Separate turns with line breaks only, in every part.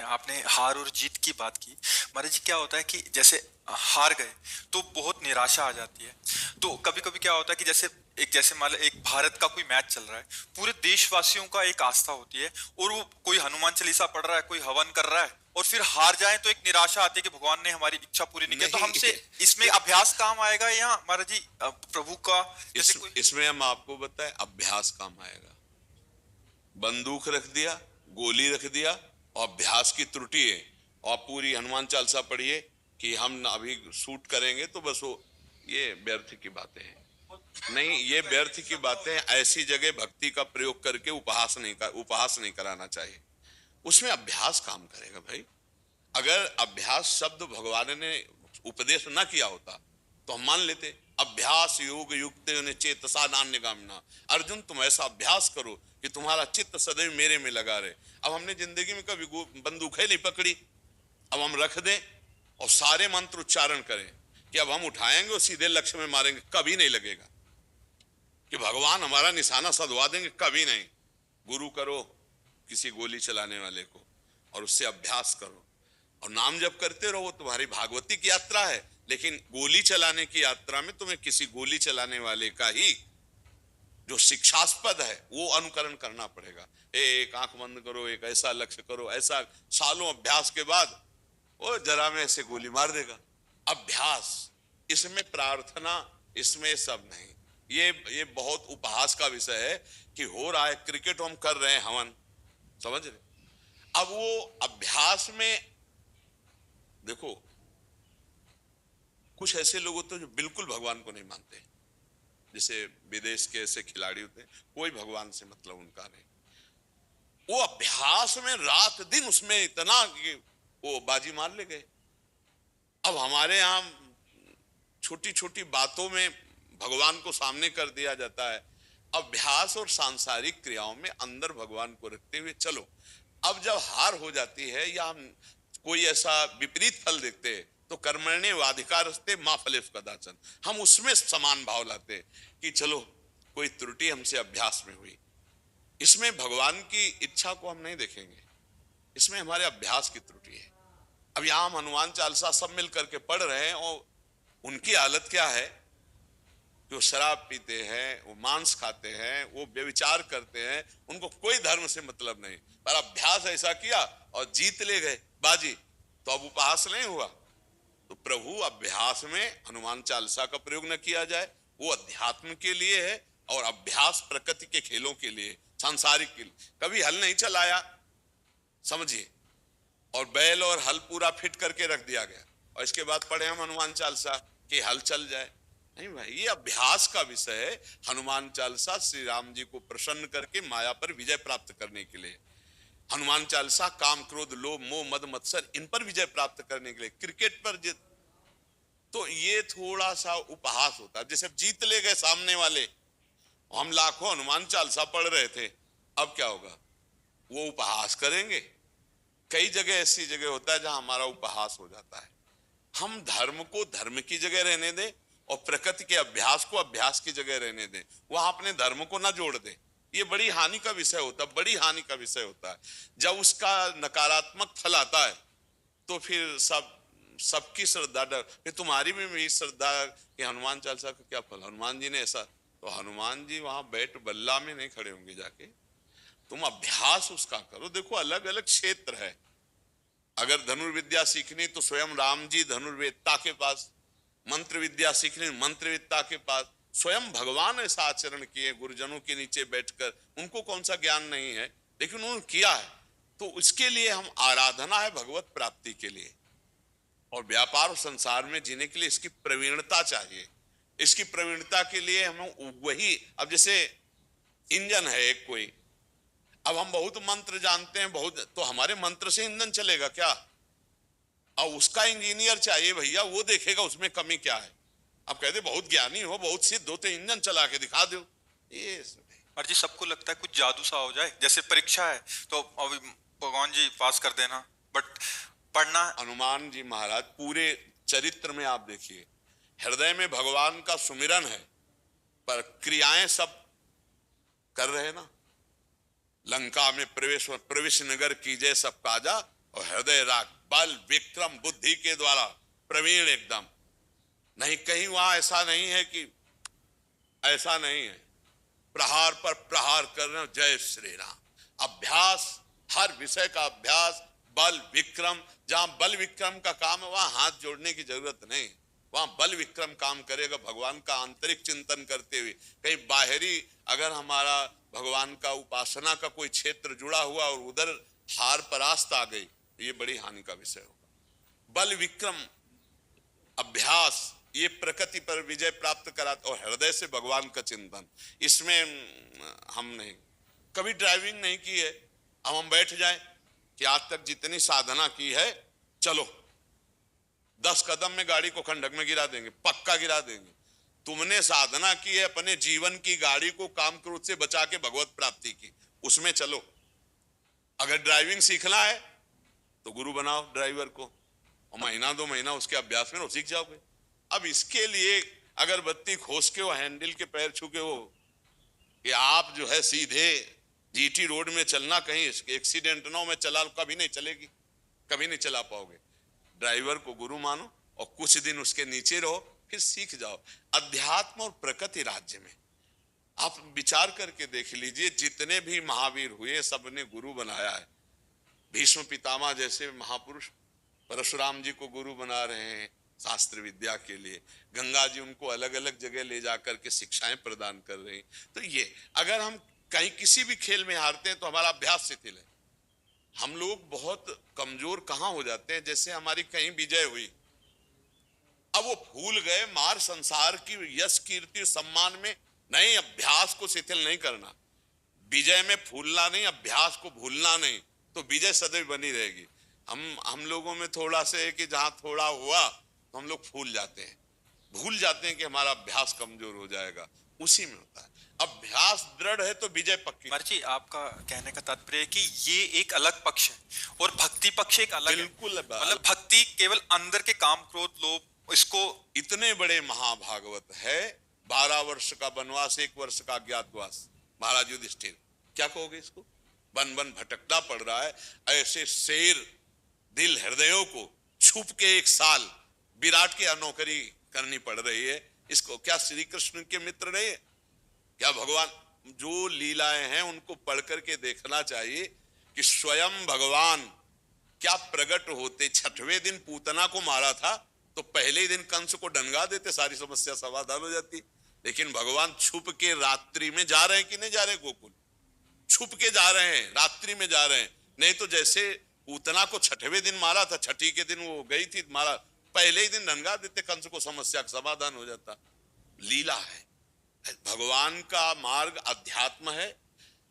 आपने हार और जीत की बात की। महाराज जी, क्या होता है कि जैसे हार गए तो बहुत निराशा आ जाती है। तो कभी कभी क्या होता है कि जैसे मान लो एक भारत का कोई मैच चल रहा है, पूरे देशवासियों का एक आस्था होती है, और वो कोई हनुमान चालीसा पढ़ रहा है, कोई हवन कर रहा है, और फिर हार जाए तो एक निराशा आती है कि भगवान ने हमारी इच्छा पूरी नहीं की। तो
नहीं।
हमसे इसमें अभ्यास काम आएगा या महाराज जी प्रभु का जैसे कोई।
इसमें हम आपको बताएं, अभ्यास काम आएगा। बंदूक रख दिया, गोली रख दिया, और अभ्यास की त्रुटि है, और पूरी हनुमान चालीसा पढ़िए कि हम अभी शूट करेंगे, तो बस वो ये व्यर्थ की बातें हैं। नहीं, ये व्यर्थ की बातें। ऐसी जगह भक्ति का प्रयोग करके उपहास नहीं कराना चाहिए। उसमें अभ्यास काम करेगा भाई। अगर अभ्यास शब्द भगवान ने उपदेश न किया होता तो हम मान लेते अभ्यास योग युक्त चेतसा नान्यगामिना। अर्जुन, तुम ऐसा अभ्यास करो कि तुम्हारा चित्त सदैव मेरे में लगा रहे। अब हमने जिंदगी में कभी बंदूक है नहीं पकड़ी, अब हम रख दें और सारे मंत्र उच्चारण करें कि अब हम उठाएंगे और सीधे लक्ष्य में मारेंगे, कभी नहीं लगेगा। कि भगवान हमारा निशाना सधवा देंगे, कभी नहीं। गुरु करो किसी गोली चलाने वाले को, और उससे अभ्यास करो, और नाम जप करते रहो। तुम्हारी भागवती की यात्रा है, लेकिन गोली चलाने की यात्रा में तुम्हें किसी गोली चलाने वाले का ही जो शिक्षास्पद है वो अनुकरण करना पड़ेगा। एक आंख बंद करो, एक ऐसा लक्ष्य करो, ऐसा सालों अभ्यास के बाद वो जरा में ऐसे गोली मार देगा। अभ्यास, इसमें प्रार्थना, इसमें सब नहीं। ये बहुत उपहास का विषय है कि हो रहा है क्रिकेट, हम कर रहे हैं हवन, समझ रहे। अब वो अभ्यास में देखो, कुछ ऐसे लोग होते हैं जो बिल्कुल भगवान को नहीं मानते, जैसे विदेश के ऐसे खिलाड़ी होते हैं, कोई भगवान से मतलब उनका नहीं। वो अभ्यास में रात दिन उसमें इतना कि वो बाजी मार ले गए। अब हमारे यहां छोटी छोटी बातों में भगवान को सामने कर दिया जाता है। अभ्यास और सांसारिक क्रियाओं में अंदर भगवान को रखते हुए चलो। अब जब हार हो जाती है या हम कोई ऐसा विपरीत फल देखते हैं तो कर्मण्ये वाधिकारस्ते मां फलेषु कदाचन, हम उसमें समान भाव लाते कि चलो कोई त्रुटि हमसे अभ्यास में हुई। इसमें भगवान की इच्छा को हम नहीं देखेंगे, इसमें हमारे अभ्यास की त्रुटि है। अब यहां हम हनुमान चालीसा सब मिल करके पढ़ रहे हैं, और उनकी हालत क्या है कि वो शराब पीते हैं, वो मांस खाते हैं, वो व्यभिचार करते हैं, उनको कोई धर्म से मतलब नहीं, पर अभ्यास ऐसा किया और जीत ले गए बाजी, तो अब उपहास नहीं हुआ। तो प्रभु अभ्यास में हनुमान चालीसा का प्रयोग न किया जाए, वो अध्यात्म के लिए है, और अभ्यास प्रकृति के खेलों के लिए, सांसारिक के लिए। कभी हल नहीं चलाया, समझिए, और बैल और हल पूरा फिट करके रख दिया गया, और इसके बाद पढ़े हम हनुमान चालीसा कि हल चल जाए। नहीं भाई, ये अभ्यास का विषय है। हनुमान चालीसा श्री राम जी को प्रसन्न करके माया पर विजय प्राप्त करने के लिए। हनुमान चालीसा काम क्रोध लोभ मोह मद मत्सर इन पर विजय प्राप्त करने के लिए। क्रिकेट पर जीत, तो ये थोड़ा सा उपहास होता है। जैसे जीत ले गए सामने वाले, हम लाखों हनुमान चालीसा पढ़ रहे थे, अब क्या होगा, वो उपहास करेंगे। कई जगह ऐसी जगह होता है जहां हमारा उपहास हो जाता है। हम धर्म को धर्म की जगह रहने दें, और प्रकृति के अभ्यास को अभ्यास की जगह रहने दें, वहां अपने धर्म को ना जोड़ दें। ये बड़ी हानि का विषय होता है, बड़ी हानि का विषय होता है। जब उसका नकारात्मक फल आता है तो फिर सबकी श्रद्धा डर, फिर तुम्हारी भी मेरी श्रद्धा कि हनुमान चालीसा का क्या फल, हनुमान जी ने ऐसा, तो हनुमान जी वहां बैठ बल्ला में नहीं खड़े होंगे जाके। तुम अभ्यास उसका करो। देखो, अलग अलग क्षेत्र है। अगर धनुर्विद्या सीखनी तो स्वयं राम जी धनुर्वेदता के पास, मंत्र विद्या सीखनी मंत्रवेदता के पास। स्वयं भगवान ऐसा आचरण किए गुरुजनों के नीचे बैठकर, उनको कौन सा ज्ञान नहीं है, लेकिन उन्होंने किया है। तो उसके लिए हम आराधना है भगवत प्राप्ति के लिए, और व्यापार और संसार में जीने के लिए इसकी प्रवीणता चाहिए। इसकी प्रवीणता के लिए हम वही, अब जैसे इंजन है एक कोई, अब हम बहुत मंत्र जानते हैं बहुत, तो हमारे मंत्र से इंजन चलेगा क्या? अब उसका इंजीनियर चाहिए भैया, वो देखेगा उसमें कमी क्या है। अब कहते बहुत ज्ञानी हो, बहुत सिद्ध हो, तो इंजन चला के दिखा दो। ये
और जी सबको लगता है कुछ जादू सा हो जाए, जैसे परीक्षा है तो अभी भगवान जी पास कर देना, बट पढ़ना।
हनुमान जी महाराज पूरे चरित्र में आप देखिए, हृदय में भगवान का सुमिरन है, पर क्रियाएं सब कर रहे ना। लंका में प्रवेश नगर कीजिए सब काजा, और हृदय राग, बल विक्रम बुद्धि के द्वारा प्रवीण एकदम। नहीं, कहीं वहां ऐसा नहीं है कि ऐसा नहीं है, प्रहार पर प्रहार कर रहे हो, जय श्री राम। अभ्यास, हर विषय का अभ्यास, बल विक्रम। जहां बल विक्रम का काम है वहां हाथ जोड़ने की जरूरत नहीं, वहां बल विक्रम काम करेगा भगवान का आंतरिक चिंतन करते हुए। कहीं बाहरी अगर हमारा भगवान का उपासना का कोई क्षेत्र जुड़ा हुआ और उधर हार परास्त आ गई, ये बड़ी हानि का विषय होगा। बल विक्रम अभ्यास ये प्रकृति पर विजय प्राप्त कराता, और हृदय से भगवान का चिंतन। इसमें हम नहीं, कभी ड्राइविंग नहीं की है, अब हम बैठ जाएं कि आज तक जितनी साधना की है, चलो 10 कदम में गाड़ी को खंडक में गिरा देंगे, पक्का गिरा देंगे। तुमने साधना की है अपने जीवन की गाड़ी को काम क्रोध से बचा के भगवत प्राप्ति की, उसमें चलो। अगर ड्राइविंग सीखना है तो गुरु बनाओ ड्राइवर को, और महीना 2 महीना उसके अभ्यास में सीख जाओगे। अब इसके लिए अगरबत्ती खोस के वो हैंडल के पैर छू के वो कि आप जो है सीधे जीटी रोड में चलना, कहीं एक्सीडेंट ना हो, मैं चला, कभी नहीं चलेगी, कभी नहीं चला पाओगे। ड्राइवर को गुरु मानो और कुछ दिन उसके नीचे रहो, फिर सीख जाओ। अध्यात्म और प्रकृति राज्य में आप विचार करके देख लीजिए, जितने भी महावीर हुए सबने गुरु बनाया है। भीष्म पितामह जैसे महापुरुष परशुराम जी को गुरु बना रहे हैं शास्त्र विद्या के लिए, गंगा जी उनको अलग अलग जगह ले जाकर के शिक्षाएं प्रदान कर रही। तो ये अगर हम कहीं किसी भी खेल में हारते हैं तो हमारा अभ्यास शिथिल है। हम लोग बहुत कमजोर कहां हो जाते हैं, जैसे हमारी कहीं विजय हुई, अब वो भूल गए मार संसार की यश कीर्ति सम्मान में, नहीं, अभ्यास को शिथिल नहीं करना। विजय में फूलना नहीं, अभ्यास को भूलना नहीं, तो विजय सदैव बनी रहेगी। हम लोगों में थोड़ा सा है कि जहां थोड़ा हुआ तो हम लोग भूल जाते हैं कि हमारा अभ्यास कमजोर हो जाएगा, उसी में होता है। अभ्यास दृढ़ है तो विजय पक्की।
जी, आपका कहने का तात्पर्य है कि ये एक अलग पक्ष है और भक्ति पक्ष एक अलग है।
बिल्कुल,
मतलब भक्ति केवल अंदर के काम क्रोध लोभ इसको।
इतने बड़े महाभागवत है, 12 वर्ष का वनवास, 1 वर्ष का अज्ञातवास, महाराज युधिष्ठिर, क्या कहोगे इसको? बन बन भटकना पड़ रहा है। ऐसे शेर दिल हृदयों को छुप के 1 साल विराट की नौकरी करनी पड़ रही है। इसको क्या श्री कृष्ण के मित्र नहीं है? क्या भगवान जो लीलाएं हैं उनको पढ़ करके देखना चाहिए कि स्वयं भगवान क्या प्रकट होते। 6वें दिन पूतना को मारा था तो पहले ही दिन कंस को डंगा देते, सारी समस्या समाधान हो जाती। लेकिन भगवान छुप के रात्रि में जा रहे हैं कि नहीं जा रहे? गोकुल छुप के जा रहे हैं, रात्रि में जा रहे हैं। नहीं तो जैसे पूतना को 6वें दिन मारा था, 6ठी के दिन वो गई थी मारा, पहले ही दिन डंगा देते, कंस को समस्या का समाधान हो जाता। लीला है, भगवान का मार्ग अध्यात्म है।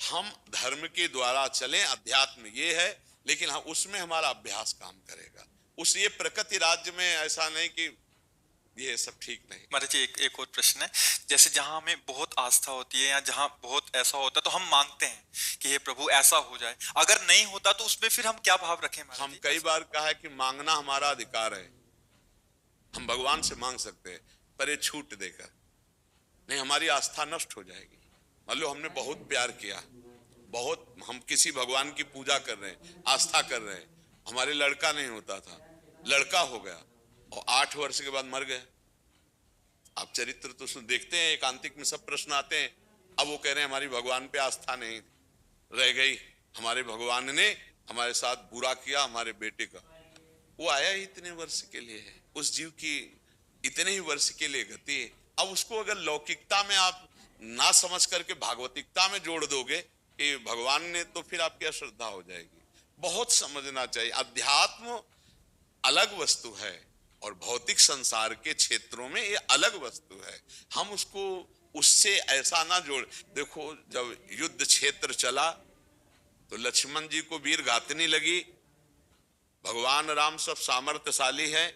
हम धर्म के द्वारा चलें, अध्यात्म ये है, लेकिन हम उसमें हमारा अभ्यास काम करेगा। उस ये प्रकृति राज्य में ऐसा नहीं कि ये सब ठीक नहीं।
महाराज जी, एक और प्रश्न है। जैसे जहां हमें बहुत आस्था होती है या जहां बहुत ऐसा होता है तो हम मांगते हैं कि हे प्रभु ऐसा हो जाए, अगर नहीं होता तो उसमें फिर हम क्या भाव रखें?
हम कई बार कहा है कि मांगना हमारा अधिकार है, हम भगवान से मांग सकते हैं, पर ये छूट देकर नहीं, हमारी आस्था नष्ट हो जाएगी। मान लो हमने बहुत प्यार किया, बहुत हम किसी भगवान की पूजा कर रहे हैं, आस्था कर रहे हैं, हमारे लड़का नहीं होता था, लड़का हो गया और 8 वर्ष के बाद मर गए। आप चरित्र तो देखते हैं, एकांतिक में सब प्रश्न आते हैं। अब वो कह रहे हैं हमारी भगवान पे आस्था नहीं रह गई, हमारे भगवान ने हमारे साथ बुरा किया हमारे बेटे का। वो आया ही इतने वर्ष के लिए है, उस जीव की इतने ही वर्ष के लिए गति है। अब उसको अगर लौकिकता में आप ना समझ करके भागवतिकता में जोड़ दोगे कि भगवान ने, तो फिर आपकी अश्रद्धा हो जाएगी। बहुत समझना चाहिए, अध्यात्म अलग वस्तु है और भौतिक संसार के क्षेत्रों में ये अलग वस्तु है। हम उसको उससे ऐसा ना जोड़। देखो जब युद्ध क्षेत्र चला तो लक्ष्मण जी को वीर घातनी लगी, भगवान राम सब सामर्थ्यशाली है,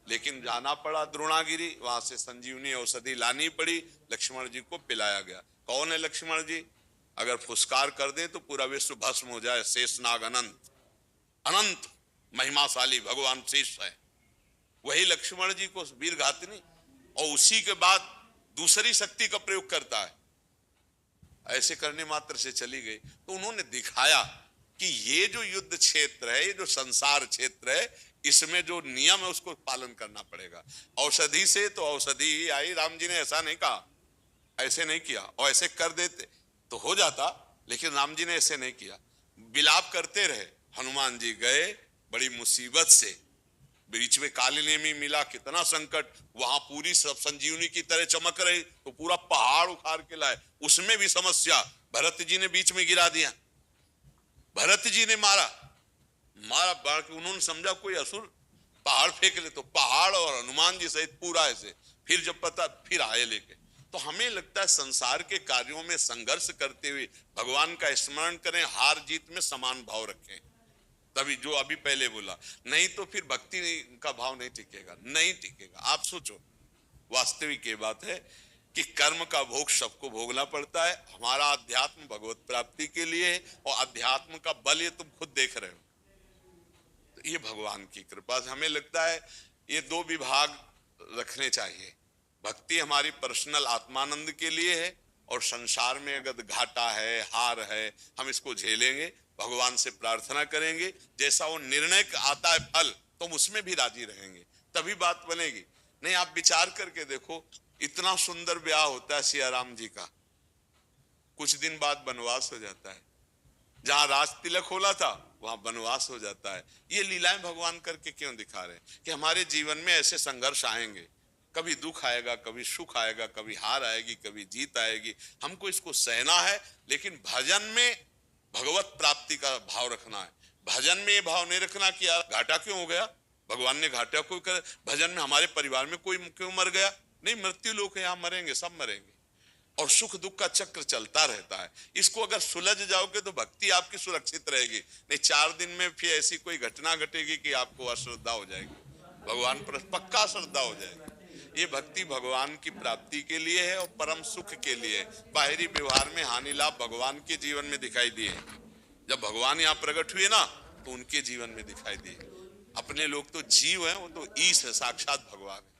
लेकिन जाना पड़ा द्रोणागिरी, वहां से संजीवनी औषधि लानी पड़ी, लक्ष्मण जी को पिलाया गया। कौन है लक्ष्मण जी? अगर फुसकार कर दे तो पूरा विश्व भस्म हो जाए। शेषनाग अनंत, अनंत महिमाशाली भगवान शेष है, वही लक्ष्मण जी को वीर घातनी, और उसी के बाद दूसरी शक्ति का प्रयोग करता है। ऐसे करने मात्र से चली गई। तो उन्होंने दिखाया कि ये जो युद्ध क्षेत्र है, ये जो संसार क्षेत्र है, इसमें जो नियम है उसको पालन करना पड़ेगा। औषधि से तो औषधि ही आई, राम जी ने ऐसा नहीं कहा, ऐसे नहीं किया, और ऐसे कर देते तो हो जाता, लेकिन राम जी ने ऐसे नहीं किया। विलाप करते रहे, हनुमान जी गए बड़ी मुसीबत से, बीच में काली नेमी मिला, कितना संकट, वहां पूरी सब संजीवनी की तरह चमक रही तो पूरा पहाड़ उखाड़ के लाए, उसमें भी समस्या, भरत जी ने बीच में गिरा दिया, भरत जी ने मारा बाण के, उन्होंने समझा कोई असुर पहाड़ फेंक ले, तो पहाड़ और हनुमान जी सहित पूरा ऐसे, फिर जब पता फिर आए लेके। तो हमें लगता है संसार के कार्यों में संघर्ष करते हुए भगवान का स्मरण करें, हार जीत में समान भाव रखें, तभी जो अभी पहले बोला, नहीं तो फिर भक्ति का भाव नहीं टिकेगा, नहीं टिकेगा। आप सोचो, वास्तविक ये बात है कि कर्म का भोग सबको भोगना पड़ता है। हमारा अध्यात्म भगवत प्राप्ति के लिए है, और अध्यात्म का बल ये तुम खुद देख रहे हो, तो ये भगवान की कृपा से हमें लगता है ये दो विभाग रखने चाहिए। भक्ति हमारी पर्सनल आत्मानंद के लिए है, और संसार में अगर घाटा है, हार है, हम इसको झेलेंगे, भगवान से प्रार्थना करेंगे, जैसा वो निर्णय आता है फल, तो हम उसमें भी राजी रहेंगे, तभी बात बनेगी। नहीं, आप विचार करके देखो, इतना सुंदर ब्याह होता है सिया राम जी का, कुछ दिन बाद वनवास हो जाता है, जहां राज तिलक होला था वहां वनवास हो जाता है। ये लीलाएं भगवान करके क्यों दिखा रहे हैं कि हमारे जीवन में ऐसे संघर्ष आएंगे, कभी दुख आएगा, कभी सुख आएगा, कभी हार आएगी, कभी जीत आएगी, हमको इसको सहना है। लेकिन भजन में भगवत प्राप्ति का भाव रखना है, भजन में ये भाव नहीं रखना कि यार घाटा क्यों हो गया, भगवान ने घाटा क्यों कर, भजन में हमारे परिवार में कोई क्यों मर गया, नहीं, मृत्यु लोक है, यहाँ मरेंगे, सब मरेंगे, और सुख दुख का चक्र चलता रहता है। इसको अगर सुलझ जाओगे तो भक्ति आपकी सुरक्षित रहेगी, नहीं 4 दिन में फिर ऐसी कोई घटना घटेगी कि आपको अश्रद्धा हो जाएगी, भगवान पर पक्का श्रद्धा हो जाएगी। ये भक्ति भगवान की प्राप्ति के लिए है और परम सुख के लिए है। बाहरी व्यवहार में हानि लाभ भगवान के जीवन में दिखाई दिए, जब भगवान यहाँ प्रकट हुए ना तो उनके जीवन में दिखाई दिए। अपने लोग तो जीव हैं, वो तो ईश है, साक्षात भगवान है।